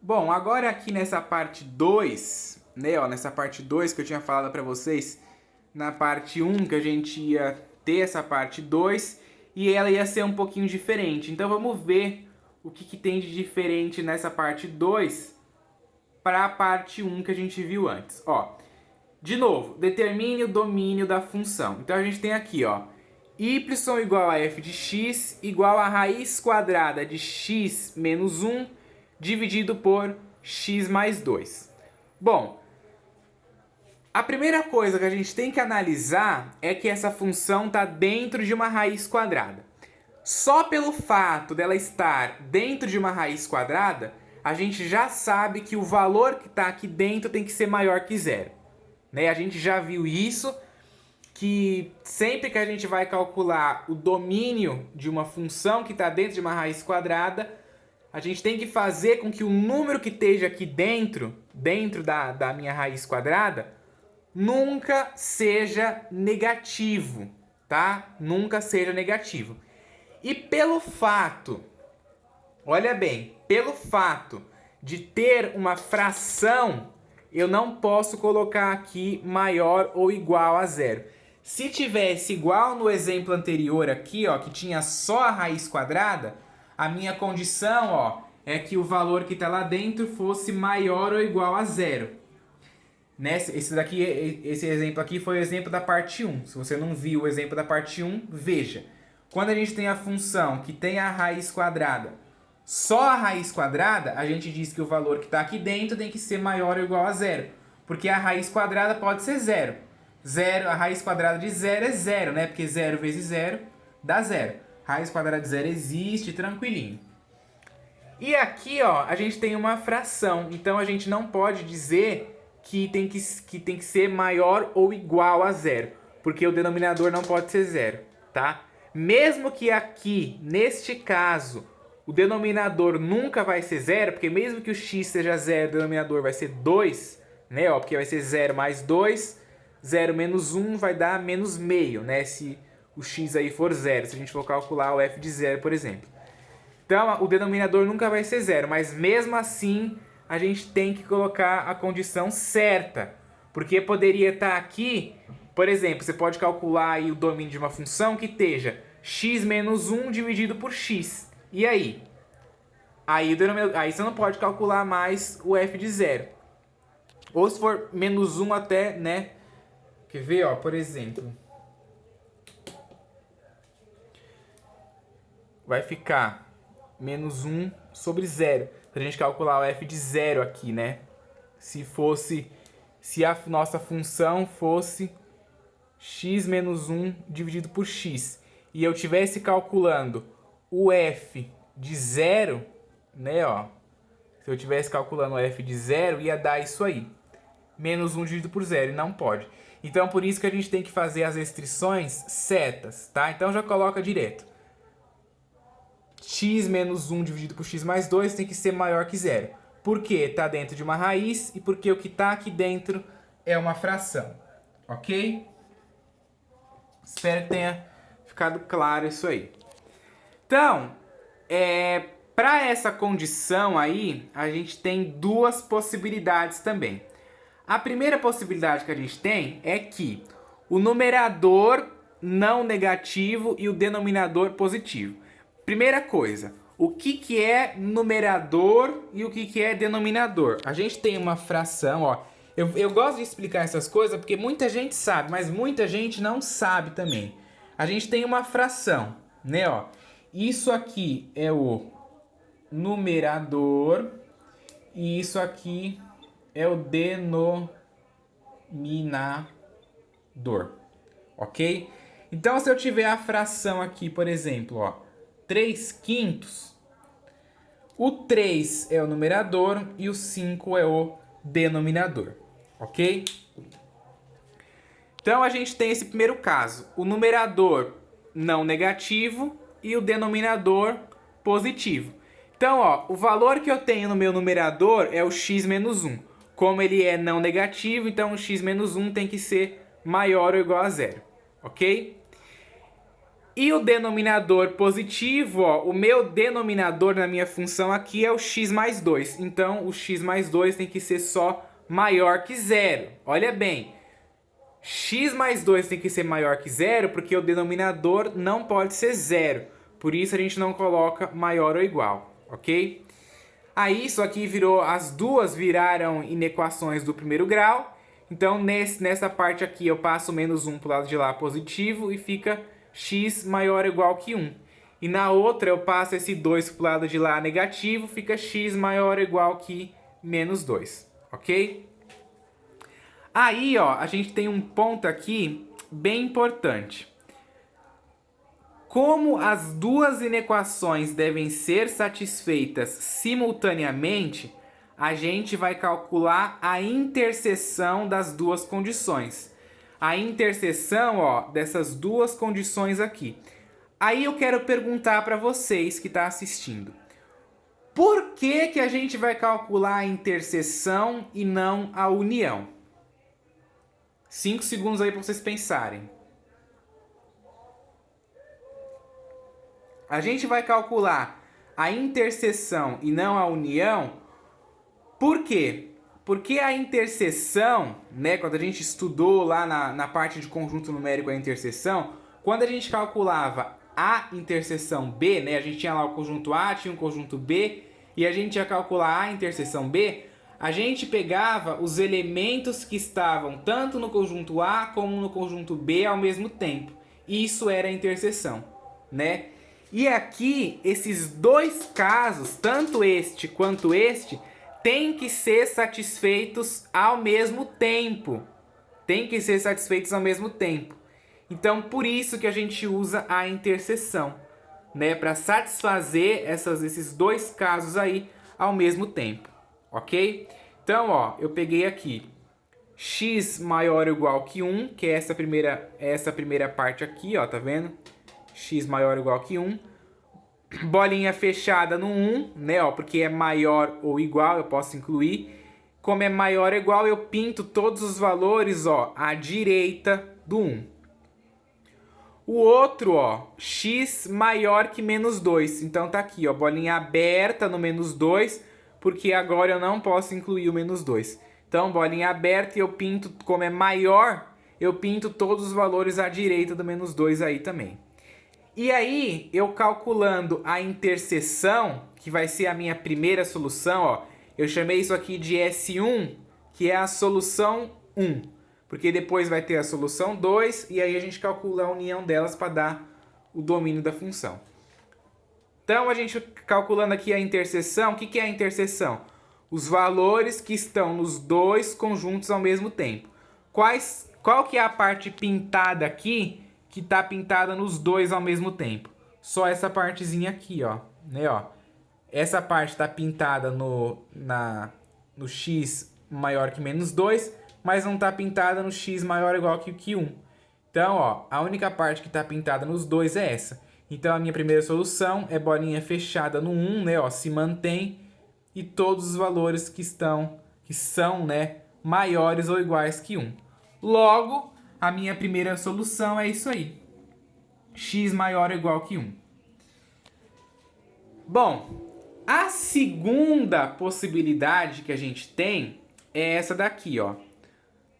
Bom, agora aqui nessa parte 2, né, ó, nessa parte 2 que eu tinha falado para vocês, na parte 1 que a gente ia ter essa parte 2 e ela ia ser um pouquinho diferente. Então vamos ver o que tem de diferente nessa parte 2 para a parte 1 que a gente viu antes. Ó, de novo, determine o domínio da função. Então a gente tem aqui, ó, y igual a f de x igual a raiz quadrada de x menos 1 dividido por x mais 2. Bom, a primeira coisa que a gente tem que analisar é que essa função está dentro de uma raiz quadrada. Só pelo fato dela estar dentro de uma raiz quadrada, a gente já sabe que o valor que está aqui dentro tem que ser maior que zero. Né? A gente já viu isso, que sempre que a gente vai calcular o domínio de uma função que está dentro de uma raiz quadrada, a gente tem que fazer com que o número que esteja aqui dentro da minha raiz quadrada, nunca seja negativo, tá? Nunca seja negativo. E pelo fato, olha bem, pelo fato de ter uma fração, eu não posso colocar aqui maior ou igual a zero. Se tivesse igual no exemplo anterior aqui, ó, que tinha só a raiz quadrada, a minha condição, ó, é que o valor que está lá dentro fosse maior ou igual a zero. Esse exemplo aqui foi o exemplo da parte 1. Se você não viu o exemplo da parte 1, veja. Quando a gente tem a função que tem a raiz quadrada, só a raiz quadrada, a gente diz que o valor que está aqui dentro tem que ser maior ou igual a zero. Porque a raiz quadrada pode ser zero. A raiz quadrada de zero é zero, né? Porque 0 vezes 0 dá zero. Raiz quadrada de zero existe, tranquilinho. E aqui, ó, a gente tem uma fração. Então a gente não pode dizer que tem que ser maior ou igual a zero, porque o denominador não pode ser zero, tá? Mesmo que aqui, neste caso, o denominador nunca vai ser zero, porque mesmo que o x seja zero, o denominador vai ser 2, né? Ó, porque vai ser 0 mais 2, 0 menos 1 vai dar menos meio, né? Se o x aí for zero, se a gente for calcular o f de zero, por exemplo. Então, o denominador nunca vai ser zero, mas mesmo assim, a gente tem que colocar a condição certa. Porque poderia estar aqui, por exemplo, você pode calcular aí o domínio de uma função que esteja x menos 1 dividido por x. E aí? Aí você não pode calcular mais o f de zero. Ou se for menos 1 até, né? Quer ver, ó, por exemplo. Vai ficar menos 1 sobre 0. Pra gente calcular o f de 0 aqui, né? Se a nossa função fosse x menos 1 dividido por x. E eu estivesse calculando o f de 0, né, ó. Se eu estivesse calculando o f de 0, ia dar isso aí. Menos 1 dividido por 0, e não pode. Então, por isso que a gente tem que fazer as restrições certas, tá? Então, já coloca direto. X menos 1 dividido por x mais 2 tem que ser maior que 0. Por quê? Está dentro de uma raiz e porque o que está aqui dentro é uma fração. Ok? Espero que tenha ficado claro isso aí. Então, para essa condição aí, a gente tem duas possibilidades também. A primeira possibilidade que a gente tem é que o numerador não negativo e o denominador positivo. Primeira coisa, o que é numerador e o que é denominador? A gente tem uma fração, ó. Eu gosto de explicar essas coisas porque muita gente sabe, mas muita gente não sabe também. A gente tem uma fração, né, ó. Isso aqui é o numerador e isso aqui é o denominador, ok? Então, se eu tiver a fração aqui, por exemplo, ó, 3 quintos, o 3 é o numerador e o 5 é o denominador, ok? Então, a gente tem esse primeiro caso, o numerador não negativo e o denominador positivo. Então, ó, o valor que eu tenho no meu numerador é o x menos 1. Como ele é não negativo, então o x menos 1 tem que ser maior ou igual a zero, ok? E o denominador positivo, ó, o meu denominador na minha função aqui é o x mais 2. Então, o x mais 2 tem que ser só maior que zero. Olha bem, x mais 2 tem que ser maior que zero porque o denominador não pode ser zero. Por isso a gente não coloca maior ou igual, ok? Aí isso aqui virou, as duas viraram inequações do primeiro grau. Então nessa parte aqui eu passo menos 1 para o lado de lá positivo e fica x maior ou igual que 1. E na outra eu passo esse 2 para o lado de lá negativo, fica x maior ou igual que menos 2, ok? Aí ó, a gente tem um ponto aqui bem importante. Como as duas inequações devem ser satisfeitas simultaneamente, a gente vai calcular a interseção das duas condições. A interseção, ó, dessas duas condições aqui. Aí eu quero perguntar para vocês que estão assistindo. Por que que a gente vai calcular a interseção e não a união? 5 segundos aí para vocês pensarem. A gente vai calcular a interseção e não a união. Por quê? Porque a interseção, né, quando a gente estudou lá na parte de conjunto numérico a interseção, quando a gente calculava a interseção B, né, a gente tinha lá o conjunto A, tinha o conjunto B, e a gente ia calcular a interseção B, a gente pegava os elementos que estavam tanto no conjunto A como no conjunto B ao mesmo tempo. Isso era a interseção, né? E aqui, esses dois casos, tanto este quanto este, têm que ser satisfeitos ao mesmo tempo. Tem que ser satisfeitos ao mesmo tempo. Então, por isso que a gente usa a interseção, né? Para satisfazer esses dois casos aí ao mesmo tempo, ok? Então, ó, eu peguei aqui x maior ou igual que 1, que é essa primeira parte aqui, ó, tá vendo? X maior ou igual que 1. Bolinha fechada no 1, né, ó, porque é maior ou igual, eu posso incluir. Como é maior ou igual, eu pinto todos os valores, ó, à direita do 1. O outro, ó, x maior que menos 2. Então tá aqui, ó, bolinha aberta no menos 2, porque agora eu não posso incluir o menos 2. Então, bolinha aberta e eu pinto, como é maior, eu pinto todos os valores à direita do menos 2 aí também. E aí, eu calculando a interseção, que vai ser a minha primeira solução, ó, eu chamei isso aqui de S1, que é a solução 1. Porque depois vai ter a solução 2, e aí a gente calcula a união delas para dar o domínio da função. Então, a gente calculando aqui a interseção, o que é a interseção? Os valores que estão nos dois conjuntos ao mesmo tempo. Qual que é a parte pintada aqui que está pintada nos dois ao mesmo tempo? Só essa partezinha aqui, ó. Né, ó. Essa parte está pintada no x maior que menos 2, mas não está pintada no x maior ou igual que 1. Então, ó, a única parte que está pintada nos dois é essa. Então, a minha primeira solução é bolinha fechada no 1, né, ó, se mantém, e todos os valores que são, né, maiores ou iguais que 1. Logo, a minha primeira solução é isso aí. X maior ou igual que 1. Bom, a segunda possibilidade que a gente tem é essa daqui, ó.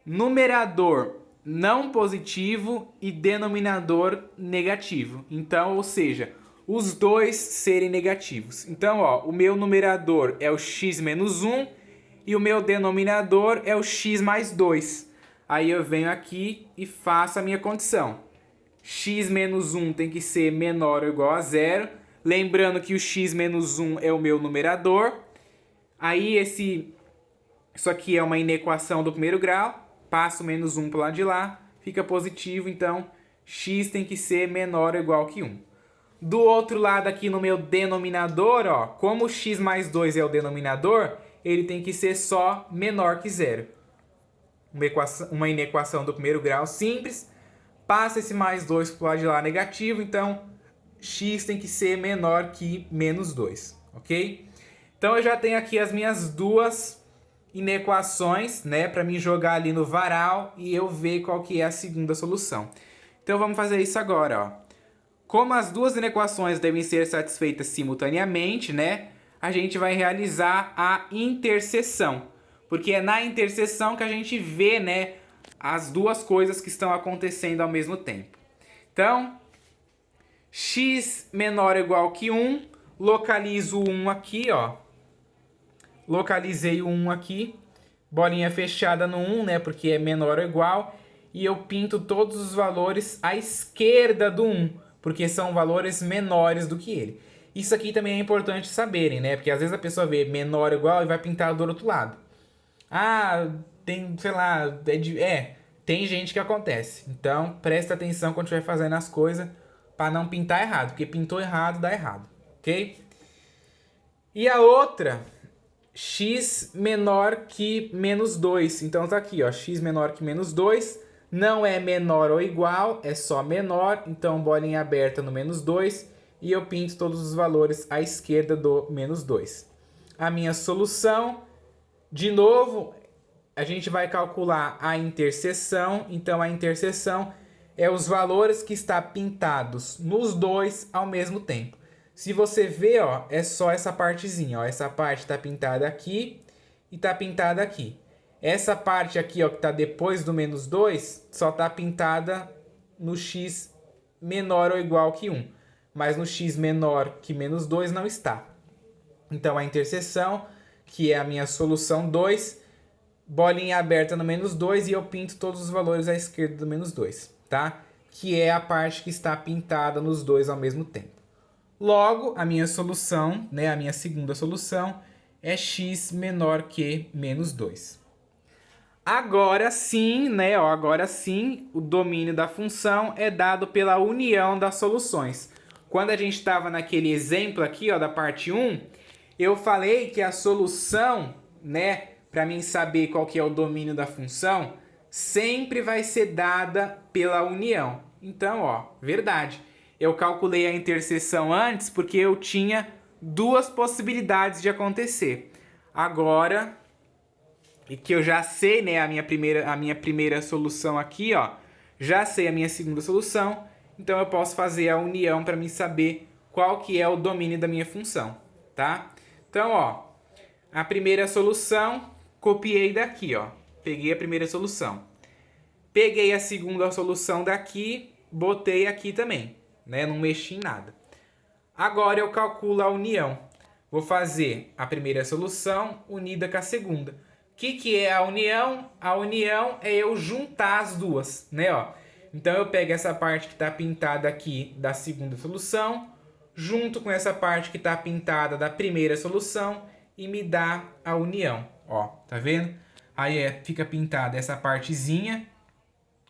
Numerador não positivo e denominador negativo. Então, ou seja, os dois serem negativos. Então, ó, o meu numerador é o x menos 1 e o meu denominador é o x mais 2. Aí eu venho aqui e faço a minha condição. X menos 1 tem que ser menor ou igual a 0. Lembrando que o x menos 1 é o meu numerador. Aí isso aqui é uma inequação do primeiro grau. Passo menos 1 para o lado de lá. Fica positivo, então x tem que ser menor ou igual que 1. Do outro lado aqui no meu denominador, ó, como o x mais 2 é o denominador, ele tem que ser só menor que 0. Uma inequação do primeiro grau simples. Passa esse mais 2 para o lado de lá negativo, então x tem que ser menor que menos 2, ok? Então eu já tenho aqui as minhas duas inequações, né, para me jogar ali no varal e eu ver qual que é a segunda solução. Então vamos fazer isso agora, ó. Como as duas inequações devem ser satisfeitas simultaneamente, né? A gente vai realizar a interseção. Porque é na interseção que a gente vê, né, as duas coisas que estão acontecendo ao mesmo tempo. Então, x menor ou igual que 1, localizo o 1 aqui, ó. Localizei o 1 aqui, bolinha fechada no 1, né, porque é menor ou igual, e eu pinto todos os valores à esquerda do 1, porque são valores menores do que ele. Isso aqui também é importante saberem, né, porque às vezes a pessoa vê menor ou igual e vai pintar do outro lado. Ah, tem, sei lá, tem gente que acontece. Então, presta atenção quando estiver fazendo as coisas para não pintar errado, porque pintou errado, dá errado, ok? E a outra, x menor que menos 2. Então tá aqui, ó, x menor que menos 2. Não é menor ou igual, é só menor. Então, bolinha aberta no menos 2. E eu pinto todos os valores à esquerda do menos 2. A minha solução, de novo, a gente vai calcular a interseção. Então, a interseção é os valores que estão pintados nos dois ao mesmo tempo. Se você ver, ó, é só essa partezinha, ó. Essa parte está pintada aqui e está pintada aqui. Essa parte aqui, ó, que está depois do menos 2, só está pintada no x menor ou igual que 1. Mas no x menor que menos 2 não está. Então, a interseção, que é a minha solução 2, bolinha aberta no menos 2 e eu pinto todos os valores à esquerda do menos 2, tá? Que é a parte que está pintada nos dois ao mesmo tempo. Logo, a minha solução, né, a minha segunda solução, é x menor que menos 2. Agora sim, né, ó, agora sim, o domínio da função é dado pela união das soluções. Quando a gente estava naquele exemplo aqui, ó, da parte 1, eu falei que a solução, né, para mim saber qual que é o domínio da função, sempre vai ser dada pela união. Então, ó, verdade. Eu calculei a interseção antes porque eu tinha duas possibilidades de acontecer. Agora, e que eu já sei, né, a minha primeira solução aqui, ó, já sei a minha segunda solução, então eu posso fazer a união para mim saber qual que é o domínio da minha função, tá? Então, ó, a primeira solução, copiei daqui, ó. Peguei a primeira solução. Peguei a segunda solução daqui, botei aqui também, né? Não mexi em nada. Agora eu calculo a união. Vou fazer a primeira solução unida com a segunda. O que é a união? A união é eu juntar as duas, né? Ó. Então eu pego essa parte que está pintada aqui da segunda solução, junto com essa parte que está pintada da primeira solução e me dá a união. Ó, tá vendo? Aí fica pintada essa partezinha,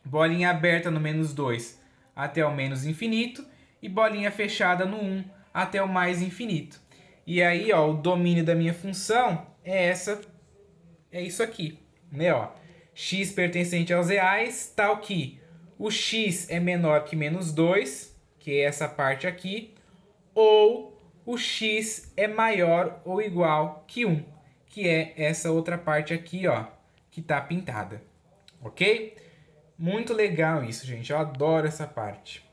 bolinha aberta no menos 2 até o menos infinito e bolinha fechada no 1 até o mais infinito. E aí, ó, o domínio da minha função é isso aqui, né, ó. X pertencente aos reais, tal que o x é menor que menos 2, que é essa parte aqui, ou o x é maior ou igual que 1, que é essa outra parte aqui, ó, que tá pintada. Ok? Muito legal isso, gente. Eu adoro essa parte.